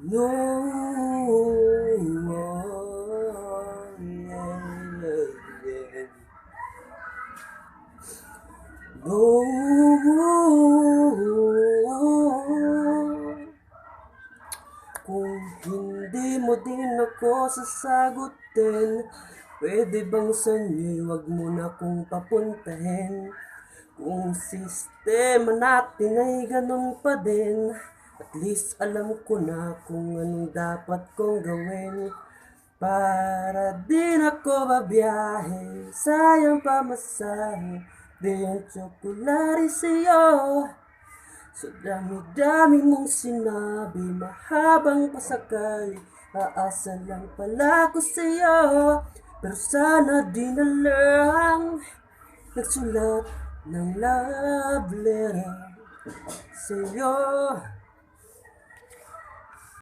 No, yeah, yeah. No, kung hindi mo din ako sasagutin, pwede bang sanyo'y wag mo na kong papuntahin? Kung sistema natin ay ganun pa din, at least alam ko na kung anong dapat kong gawin. Para din ako babiyahe, sayang pa masahe, di yung tsokolari sa'yo. Sa dami-dami mong sinabi, mahabang pasakali, aasa lang pala ko sa'yo. Pero sana di na lang nagsulat ng love letter sa'yo.